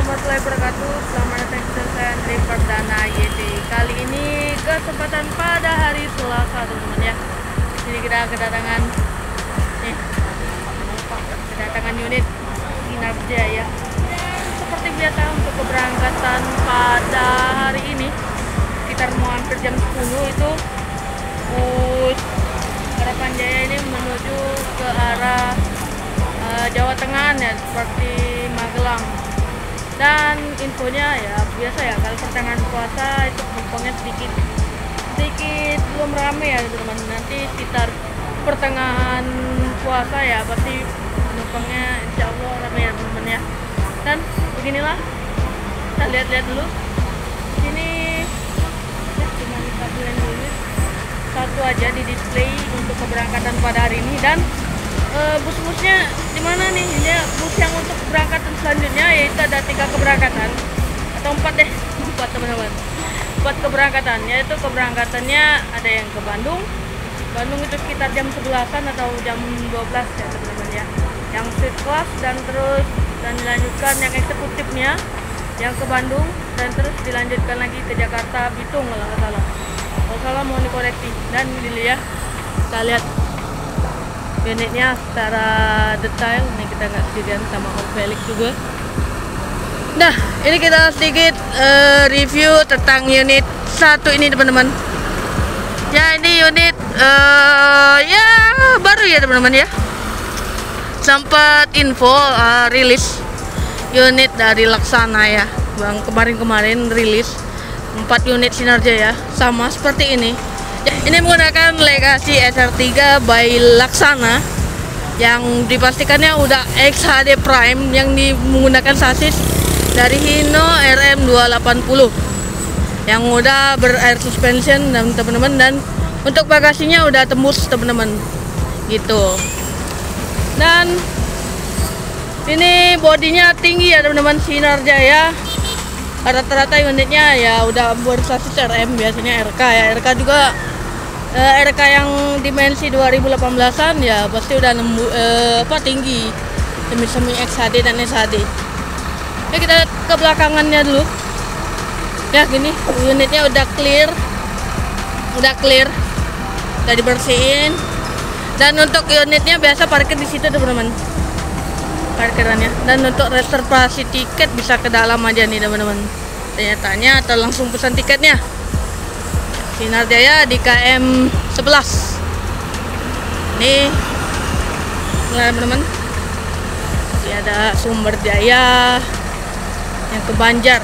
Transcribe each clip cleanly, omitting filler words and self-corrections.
warahmatullahi wabarakatuh. Selamat datang di saya Andri Perdana YT. Kali ini kesempatan pada hari Selasa teman-teman ya. Jadi kita kedatangan unit kinerja ya. Seperti biasa untuk keberangkatan pada hari ini sekitar mau hampir jam 10 itu bus Harapan Jaya ini menuju ke arah Jawa Tengah ya, seperti Magelang. Dan infonya ya biasa ya, kalau pertengahan puasa itu penumpangnya sedikit belum rame ya teman-teman. Nanti sekitar pertengahan puasa ya pasti penumpangnya insya Allah rame ya teman-teman ya. Dan beginilah, kita lihat-lihat dulu sini ya, cuma satu unit, satu aja di display untuk keberangkatan pada hari ini. Dan bus-busnya di mana nih? Ini bus yang untuk keberangkatan selanjutnya, yaitu ada 3 keberangkatan atau 4 deh, 4 teman-teman. 4 keberangkatan, yaitu keberangkatannya ada yang ke Bandung itu sekitar jam 11-an atau jam 12 ya teman-teman ya. Yang street class dan dilanjutkan yang eksekutifnya yang ke Bandung dan terus dilanjutkan lagi ke Jakarta Bitung kalau nggak salah. Kalau salah mau dikoreksi. Dan ini ya, kita lihat unitnya secara detail. Ini kita nggak sendirian sama Om Felix juga. Nah, ini kita sedikit review tentang unit 1 ini teman-teman. Ya, ini unit ya baru ya teman-teman ya. Sempat info rilis unit dari Laksana ya, Bang, kemarin rilis 4 unit Sinar Jaya sama seperti ini. Ini menggunakan Legacy SR3 by Laksana yang dipastikannya udah XHD Prime yang menggunakan sasis dari Hino RM280 yang udah ber-air suspension dan teman-teman, dan untuk bagasinya udah tembus teman-teman gitu. Dan ini bodinya tinggi ya teman-teman, Sinar Jaya rata-rata unitnya ya udah bersasis RM, biasanya RK ya. RK juga RK yang dimensi 2018an ya pasti udah tinggi semi XHD dan SHD. Ya, kita ke belakangannya dulu ya. Gini unitnya udah clear, udah dibersihin. Dan untuk unitnya biasa parkir di situ teman-teman, parkirannya. Dan untuk reservasi tiket bisa ke dalam aja nih teman-teman, tanya-tanya atau langsung pesan tiketnya. Sinar Jaya di KM 11 nih teman-teman. Jadi ada Sumber Jaya yang ke Banjar.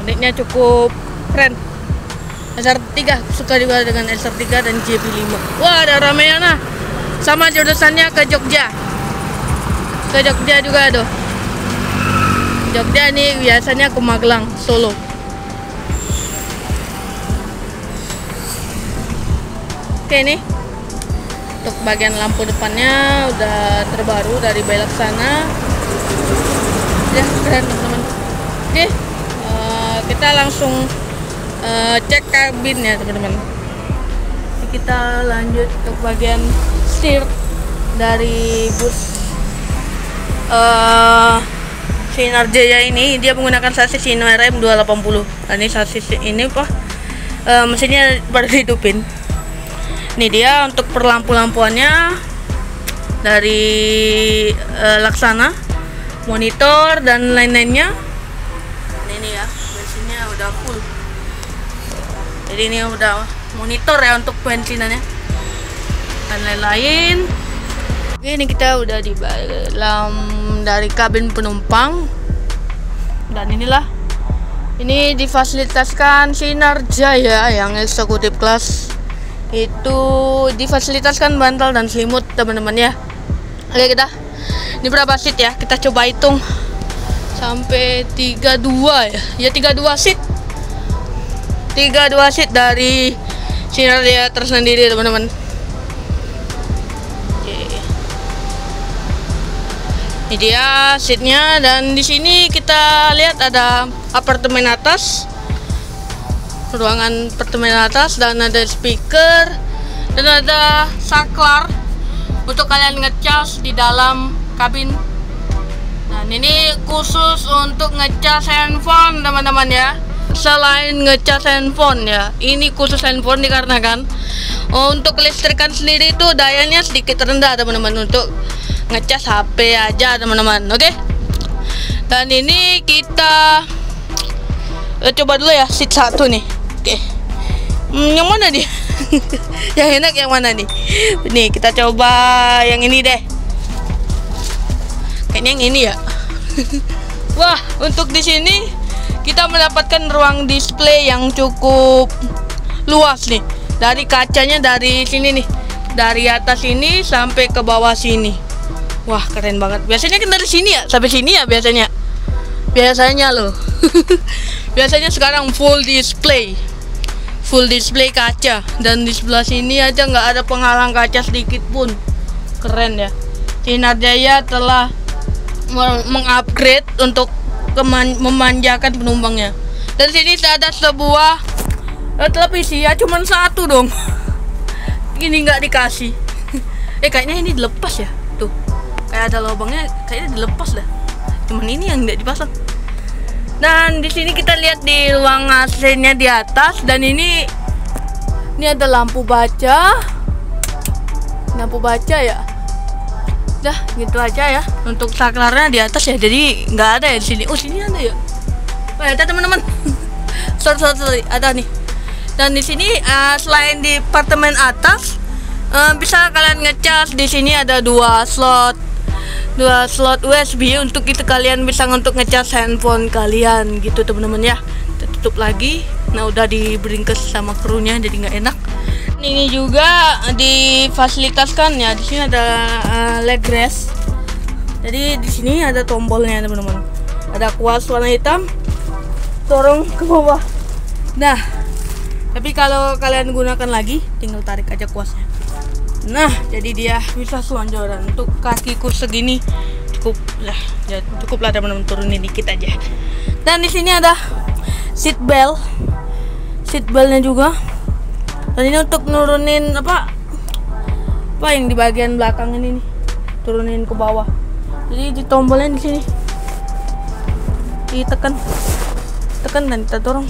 Unitnya cukup keren, SR3, suka juga dengan SR3 dan JB5. Wah, ada Ramayana sama jurusannya ke Jogja juga aduh. Jogja ini biasanya ke Magelang, Solo. Oke, ini untuk bagian lampu depannya udah terbaru dari by Laksana. Ya, keren teman-teman. Oke, kita langsung cek kabin ya teman-teman. Kita lanjut untuk bagian setir dari bus Sinar Jaya ini. Dia menggunakan sasis Hino RM280. Nah, ini sasis ini mesinnya baru dihidupin. Ini dia untuk perlampu-lampuannya dari Laksana, monitor dan lain-lainnya. Ini ya, bensinnya udah full. Jadi ini udah monitor ya untuk bensinannya dan lain-lain. Ini kita udah di dalam dari kabin penumpang. Dan inilah, ini difasilitaskan Sinar Jaya yang eksekutif kelas. Itu difasilitaskan bantal dan selimut teman-teman ya. Oke, kita ini berapa seat ya, kita coba hitung sampai 32 ya 32 seat. 32 seat dari Sinar Jaya tersendiri teman-teman. Ini dia seatnya. Dan di sini kita lihat ada apartemen atas, ruangan apartemen atas, dan ada speaker dan ada saklar untuk kalian ngecas di dalam kabin. Dan ini khusus untuk ngecas handphone teman-teman ya. Selain ngecas handphone ya, ini khusus handphone dikarenakan untuk kelistrikan sendiri itu dayanya sedikit rendah teman-teman, untuk ngecas HP aja teman-teman. Oke. Dan ini kita coba dulu ya seat 1 nih. Oke. Yang mana nih? Yang enak yang mana nih? Nih kita coba yang ini deh. Kayaknya yang ini ya. Wah, untuk di sini kita mendapatkan ruang display yang cukup luas nih. Dari kacanya dari sini nih. Dari atas ini sampai ke bawah sini. Wah, keren banget. Biasanya kan dari sini ya, sampai sini ya biasanya. Biasanya loh. Biasanya sekarang full display kaca, dan di sebelah sini aja nggak ada penghalang kaca sedikit pun. Keren ya. Sinar Jaya telah mengupgrade untuk memanjakan penumpangnya. Dan sini ada sebuah televisi ya, cuman satu dong. Ini nggak dikasih. Kayaknya ini dilepas ya. Tuh, kayak ada lubangnya, kayaknya dilepas dah. Cuman ini yang nggak dipasang. Dan di sini kita lihat di ruang AC-nya di atas, dan ini ada lampu baca. Lampu baca ya. Dah, gitu aja ya. Untuk saklarnya di atas ya. Jadi nggak ada ya di sini. Oh, sini ada ya. Oh, ada teman-teman. sorry, ada nih. Dan di sini selain di apartemen atas, bisa kalian ngecas. Di sini ada dua slot USB untuk itu kalian bisa untuk ngecas handphone kalian gitu teman-teman ya. Kita tutup lagi. Nah, udah dibringkes sama krunya jadi nggak enak. Ini juga difasilitaskan ya. Di sini ada leg rest. Jadi di sini ada tombolnya teman-teman. Ada kuas warna hitam. Dorong ke bawah. Nah, tapi kalau kalian gunakan lagi, tinggal tarik aja kuasnya. Nah, jadi dia bisa selonjoran. Untuk kakiku segini cukup lah teman-teman, turunin dikit aja. Dan di sini ada seat beltnya juga. Dan ini untuk nurunin apa yang di bagian belakang ini nih, turunin ke bawah. Jadi di tombolnya di sini ditekan dan kita dorong.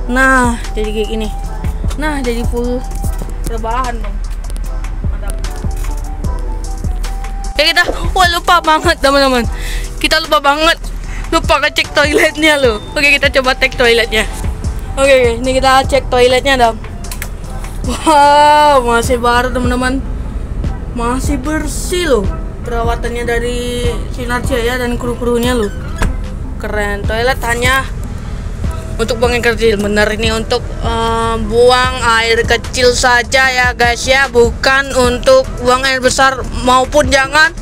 Nah, jadi kayak gini. Nah, jadi full rebahan dong. Mantap. Ya kita, lupa banget teman-teman. Kita lupa ngecek toiletnya loh. Oke, kita coba cek toiletnya. Oke, ini kita cek toiletnya dong. Wow, masih baru teman-teman. Masih bersih loh. Perawatannya dari Sinar Jaya dan kru-krunya loh. Keren. Toilet hanya untuk buang air kecil, bener ini untuk buang air kecil saja ya guys ya, bukan untuk buang air besar, maupun jangan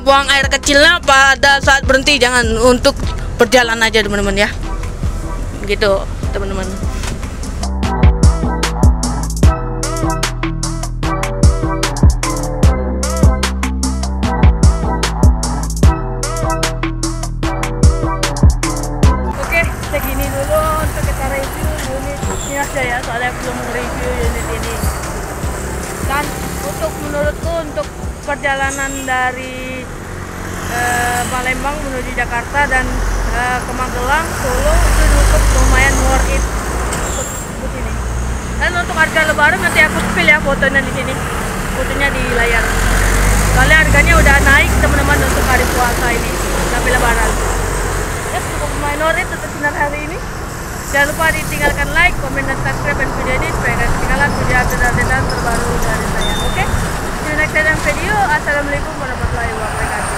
buang air kecilnya pada saat berhenti, jangan, untuk berjalan aja teman-teman ya, gitu teman-teman. Segini dulu untuk kita review unitnya ya, soalnya belum review unit ini. Dan untuk menurutku untuk perjalanan dari Palembang menuju Jakarta dan ke Magelang, Solo itu cukup lumayan worth it untuk ini. Dan untuk harga lebaran nanti aku spill ya fotonya di sini, fotonya di layar. Soalnya harganya udah naik teman-teman untuk hari puasa ini sampai lebaran. Cukup lumayan untuk sinar hari ini. Jangan lupa ditinggalkan like, komen, dan subscribe video ini supaya kalian ketinggalan video update-update terbaru dari saya. Oke? See you next time video. Assalamualaikum warahmatullahi wabarakatuh.